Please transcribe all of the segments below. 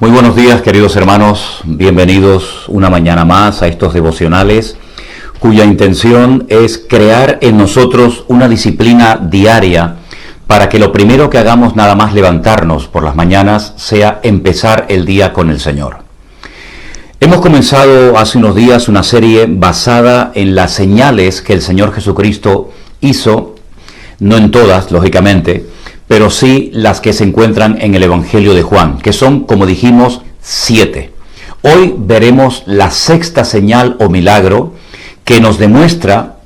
Muy buenos días, queridos hermanos, bienvenidos una mañana más a estos devocionales cuya intención es crear en nosotros una disciplina diaria para que lo primero que hagamos nada más levantarnos por las mañanas sea empezar el día con el Señor. Hemos comenzado hace unos días una serie basada en las señales que el Señor Jesucristo hizo, no en todas, lógicamente, pero sí las que se encuentran en el Evangelio de Juan, que son, como dijimos, 7. Hoy veremos la sexta señal o milagro que nos demuestra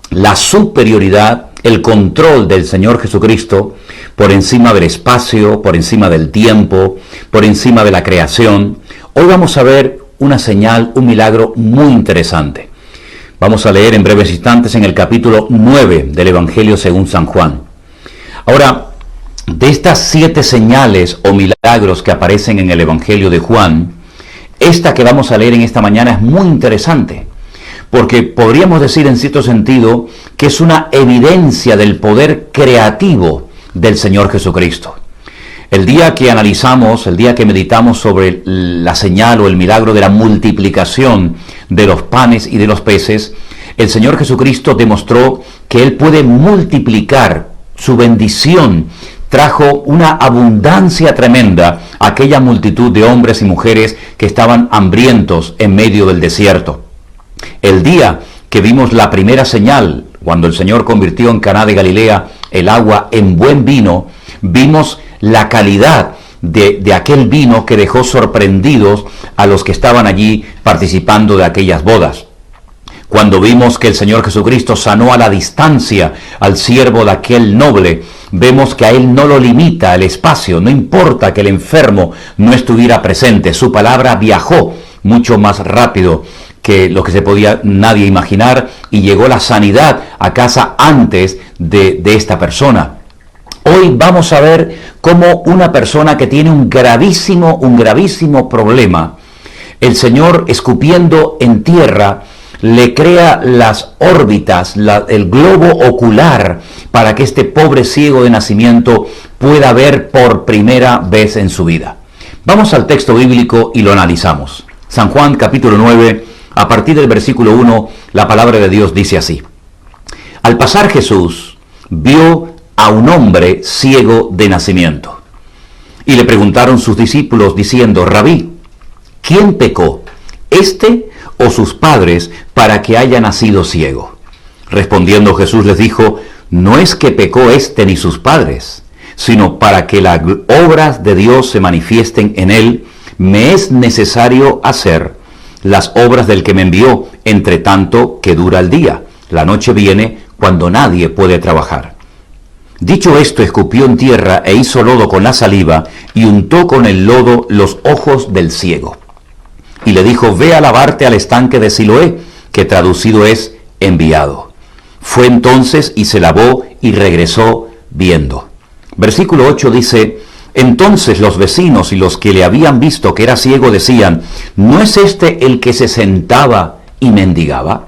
la superioridad, el control del Señor Jesucristo por encima del espacio, por encima del tiempo, por encima de la creación. Hoy vamos a ver una señal, un milagro muy interesante. Vamos a leer en breves instantes en el capítulo 9 del Evangelio según San Juan. Ahora, de estas 7 señales o milagros que aparecen en el Evangelio de Juan, esta que vamos a leer en esta mañana es muy interesante, porque podríamos decir en cierto sentido que es una evidencia del poder creativo del Señor Jesucristo. El día que analizamos, el día que meditamos sobre la señal o el milagro de la multiplicación de los panes y de los peces, el Señor Jesucristo demostró que Él puede multiplicar su bendición. Trajo una abundancia tremenda a aquella multitud de hombres y mujeres que estaban hambrientos en medio del desierto. El día que vimos la primera señal, cuando el Señor convirtió en Caná de Galilea el agua en buen vino, vimos la calidad de aquel vino que dejó sorprendidos a los que estaban allí participando de aquellas bodas. Cuando vimos que el Señor Jesucristo sanó a la distancia al siervo de aquel noble, vemos que a él no lo limita el espacio, no importa que el enfermo no estuviera presente, su palabra viajó mucho más rápido que lo que se podía nadie imaginar y llegó la sanidad a casa antes de esta persona. Hoy vamos a ver cómo una persona que tiene un gravísimo problema, el Señor escupiendo en tierra, le crea las órbitas, el globo ocular, para que este pobre ciego de nacimiento pueda ver por primera vez en su vida. Vamos al texto bíblico y lo analizamos. San Juan capítulo 9, a partir del versículo 1, la palabra de Dios dice así. Al pasar Jesús vio a un hombre ciego de nacimiento. Y le preguntaron sus discípulos diciendo, Rabí, ¿quién pecó, este o sus padres, para que haya nacido ciego? Respondiendo Jesús les dijo, no es que pecó este ni sus padres, sino para que las obras de Dios se manifiesten en él, me es necesario hacer las obras del que me envió, entre tanto que dura el día. La noche viene cuando nadie puede trabajar. Dicho esto, escupió en tierra e hizo lodo con la saliva y untó con el lodo los ojos del ciego. Y le dijo, ve a lavarte al estanque de Siloé, que traducido es enviado. Fue entonces y se lavó y regresó viendo. Versículo 8 dice, entonces los vecinos y los que le habían visto que era ciego decían, ¿no es este el que se sentaba y mendigaba?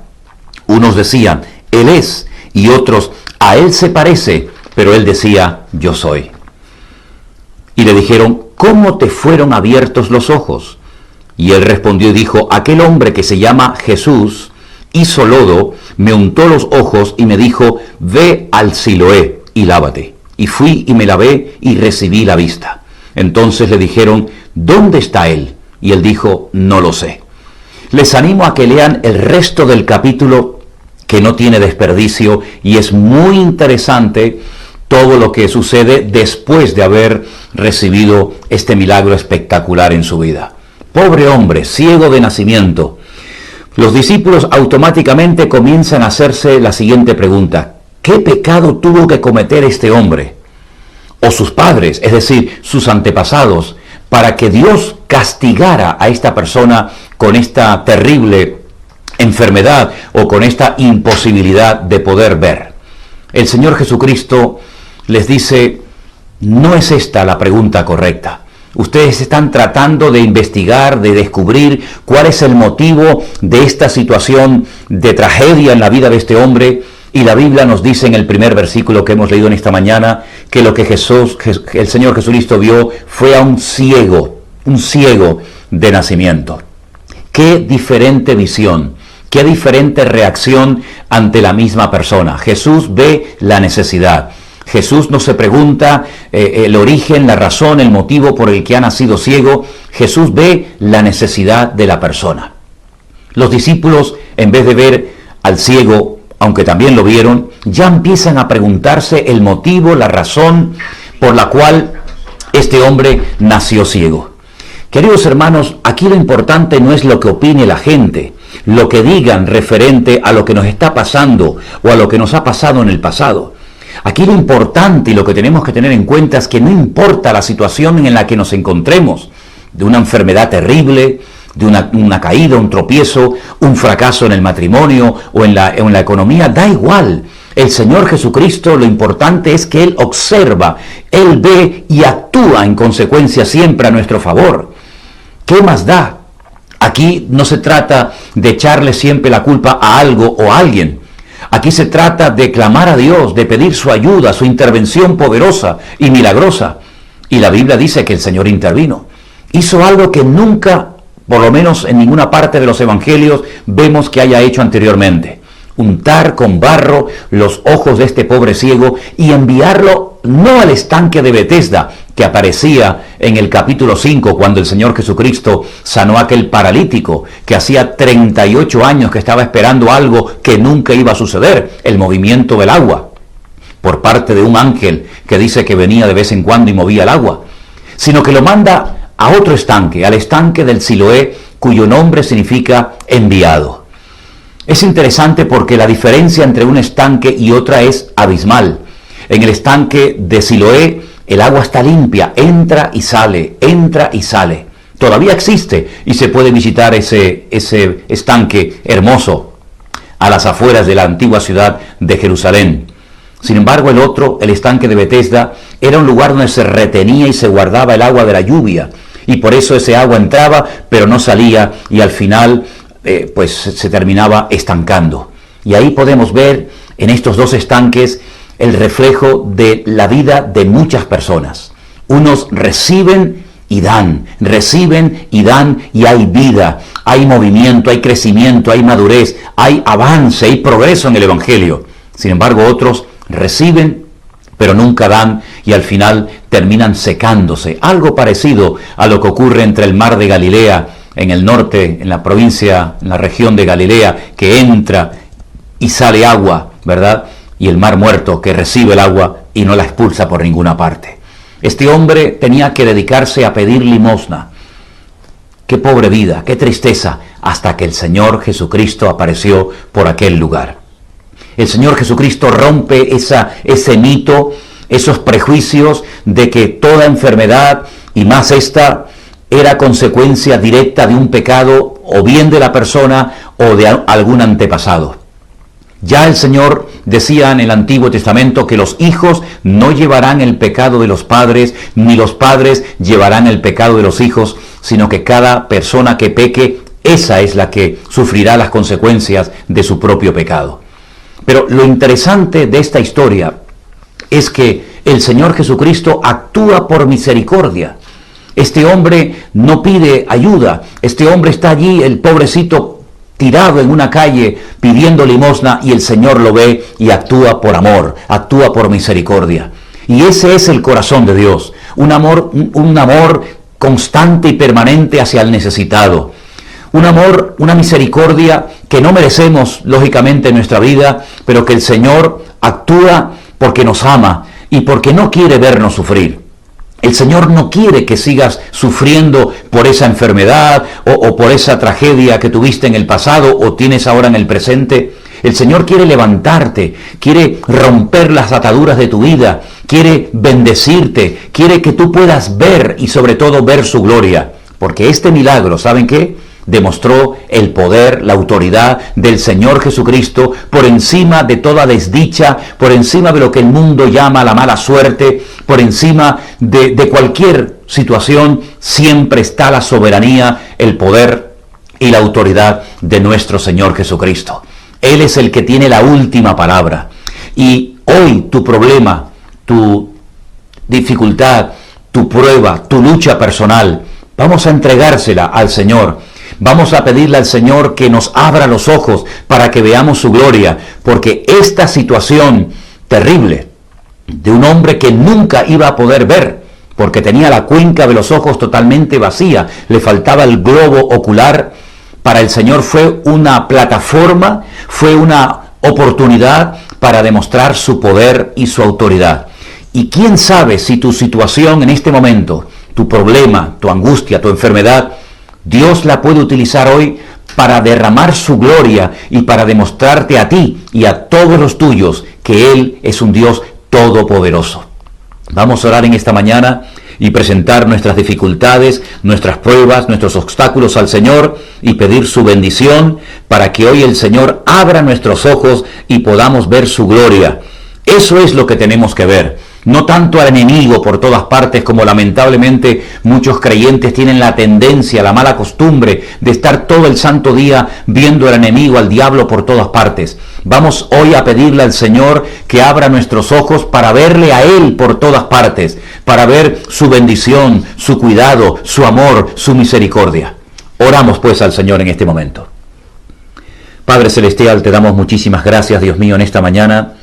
Unos decían, él es, y otros, a él se parece, pero él decía, yo soy. Y le dijeron, ¿cómo te fueron abiertos los ojos? Y él respondió y dijo, aquel hombre que se llama Jesús hizo lodo, me untó los ojos y me dijo, ve al Siloé y lávate. Y fui y me lavé y recibí la vista. Entonces le dijeron, ¿dónde está él? Y él dijo, no lo sé. Les animo a que lean el resto del capítulo, que no tiene desperdicio y es muy interesante todo lo que sucede después de haber recibido este milagro espectacular en su vida. Pobre hombre, ciego de nacimiento. Los discípulos automáticamente comienzan a hacerse la siguiente pregunta. ¿Qué pecado tuvo que cometer este hombre? O sus padres, es decir, sus antepasados, para que Dios castigara a esta persona con esta terrible enfermedad o con esta imposibilidad de poder ver. El Señor Jesucristo les dice, no es esta la pregunta correcta. Ustedes están tratando de investigar, de descubrir cuál es el motivo de esta situación de tragedia en la vida de este hombre, y la Biblia nos dice en el primer versículo que hemos leído en esta mañana que lo que el Señor Jesucristo vio fue a un ciego un ciego de nacimiento. Qué diferente visión, qué diferente reacción ante la misma persona. Jesús ve la necesidad. Jesús no se pregunta el origen, la razón, el motivo por el que ha nacido ciego. Jesús ve la necesidad de la persona. Los discípulos, en vez de ver al ciego, aunque también lo vieron, ya empiezan a preguntarse el motivo, la razón por la cual este hombre nació ciego. Queridos hermanos, aquí lo importante no es lo que opine la gente, lo que digan referente a lo que nos está pasando o a lo que nos ha pasado en el pasado. Aquí lo importante y lo que tenemos que tener en cuenta es que no importa la situación en la que nos encontremos, de una enfermedad terrible, de una caída, un tropiezo, un fracaso en el matrimonio o en la economía, da igual. El Señor Jesucristo, lo importante es que Él observa, Él ve y actúa en consecuencia siempre a nuestro favor. ¿Qué más da? Aquí no se trata de echarle siempre la culpa a algo o a alguien. Aquí se trata de clamar a Dios, de pedir su ayuda, su intervención poderosa y milagrosa. Y la Biblia dice que el Señor intervino. Hizo algo que nunca, por lo menos en ninguna parte de los evangelios, vemos que haya hecho anteriormente. Untar con barro los ojos de este pobre ciego y enviarlo no al estanque de Betesda, que aparecía en el capítulo 5, cuando el Señor Jesucristo sanó a aquel paralítico, que hacía 38 años que estaba esperando algo que nunca iba a suceder, el movimiento del agua, por parte de un ángel que dice que venía de vez en cuando y movía el agua, sino que lo manda a otro estanque, al estanque del Siloé, cuyo nombre significa enviado. Es interesante porque la diferencia entre un estanque y otra es abismal. En el estanque de Siloé el agua está limpia, entra y sale, entra y sale. Todavía existe y se puede visitar ese estanque hermoso a las afueras de la antigua ciudad de Jerusalén. Sin embargo, el otro, el estanque de Betesda, era un lugar donde se retenía y se guardaba el agua de la lluvia. Y por eso ese agua entraba, pero no salía y al final pues se terminaba estancando. Y ahí podemos ver en estos dos estanques el reflejo de la vida de muchas personas. Unos reciben y dan y hay vida, hay movimiento, hay crecimiento, hay madurez, hay avance, hay progreso en el Evangelio. Sin embargo, otros reciben, pero nunca dan y al final terminan secándose. Algo parecido a lo que ocurre entre el mar de Galilea, en el norte, en la provincia, en la región de Galilea, que entra y sale agua, ¿verdad? Y el mar muerto que recibe el agua y no la expulsa por ninguna parte. Este hombre tenía que dedicarse a pedir limosna. Qué pobre vida, qué tristeza, hasta que el Señor Jesucristo apareció por aquel lugar. El Señor Jesucristo rompe ese mito, esos prejuicios de que toda enfermedad, y más esta, era consecuencia directa de un pecado, o bien de la persona, o de algún antepasado. Ya el Señor decía en el Antiguo Testamento que los hijos no llevarán el pecado de los padres, ni los padres llevarán el pecado de los hijos, sino que cada persona que peque, esa es la que sufrirá las consecuencias de su propio pecado. Pero lo interesante de esta historia es que el Señor Jesucristo actúa por misericordia. Este hombre no pide ayuda, este hombre está allí, el pobrecito, tirado en una calle pidiendo limosna, y el Señor lo ve y actúa por amor, actúa por misericordia. Y ese es el corazón de Dios, un amor constante y permanente hacia el necesitado. Un amor, una misericordia que no merecemos, lógicamente, en nuestra vida, pero que el Señor actúa porque nos ama y porque no quiere vernos sufrir. El Señor no quiere que sigas sufriendo por esa enfermedad o por esa tragedia que tuviste en el pasado o tienes ahora en el presente. El Señor quiere levantarte, quiere romper las ataduras de tu vida, quiere bendecirte, quiere que tú puedas ver y sobre todo ver su gloria. Porque este milagro, ¿saben qué? Demostró el poder, la autoridad del Señor Jesucristo por encima de toda desdicha, por encima de lo que el mundo llama la mala suerte, por encima de cualquier situación. Siempre está la soberanía, el poder y la autoridad de nuestro Señor Jesucristo. Él es el que tiene la última palabra. Y hoy tu problema, tu dificultad, tu prueba, tu lucha personal, Vamos a entregársela al Señor. Vamos a pedirle al Señor que nos abra los ojos para que veamos su gloria, porque esta situación terrible de un hombre que nunca iba a poder ver, porque tenía la cuenca de los ojos totalmente vacía, le faltaba el globo ocular, para el Señor fue una plataforma, fue una oportunidad para demostrar su poder y su autoridad. Y quién sabe si tu situación en este momento, tu problema, tu angustia, tu enfermedad, Dios la puede utilizar hoy para derramar su gloria y para demostrarte a ti y a todos los tuyos que Él es un Dios todopoderoso. Vamos a orar en esta mañana y presentar nuestras dificultades, nuestras pruebas, nuestros obstáculos al Señor y pedir su bendición para que hoy el Señor abra nuestros ojos y podamos ver su gloria. Eso es lo que tenemos que ver. No tanto al enemigo por todas partes, como lamentablemente muchos creyentes tienen la tendencia, la mala costumbre de estar todo el santo día viendo al enemigo, al diablo por todas partes. Vamos hoy a pedirle al Señor que abra nuestros ojos para verle a Él por todas partes, para ver su bendición, su cuidado, su amor, su misericordia. Oramos pues al Señor en este momento. Padre Celestial, te damos muchísimas gracias, Dios mío, en esta mañana,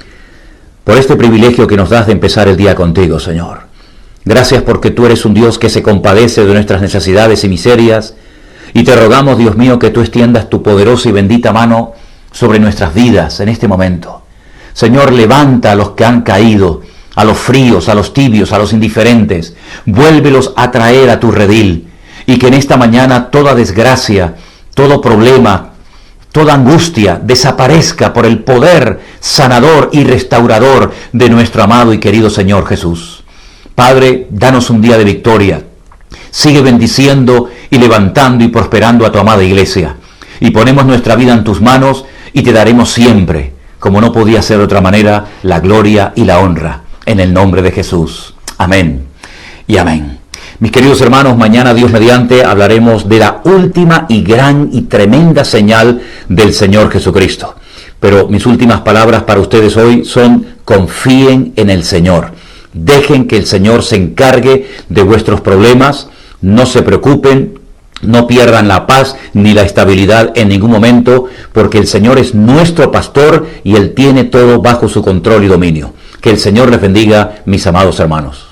por este privilegio que nos das de empezar el día contigo, Señor. Gracias porque tú eres un Dios que se compadece de nuestras necesidades y miserias, y te rogamos, Dios mío, que tú extiendas tu poderosa y bendita mano sobre nuestras vidas en este momento. Señor, levanta a los que han caído, a los fríos, a los tibios, a los indiferentes, vuélvelos a traer a tu redil, y que en esta mañana toda desgracia, todo problema, toda angustia desaparezca por el poder sanador y restaurador de nuestro amado y querido Señor Jesús. Padre, danos un día de victoria. Sigue bendiciendo y levantando y prosperando a tu amada iglesia. Y ponemos nuestra vida en tus manos y te daremos siempre, como no podía ser de otra manera, la gloria y la honra. En el nombre de Jesús. Amén y amén. Mis queridos hermanos, mañana, Dios mediante, hablaremos de la última y gran y tremenda señal del Señor Jesucristo. Pero mis últimas palabras para ustedes hoy son: confíen en el Señor. Dejen que el Señor se encargue de vuestros problemas. No se preocupen, no pierdan la paz ni la estabilidad en ningún momento, porque el Señor es nuestro pastor y Él tiene todo bajo su control y dominio. Que el Señor les bendiga, mis amados hermanos.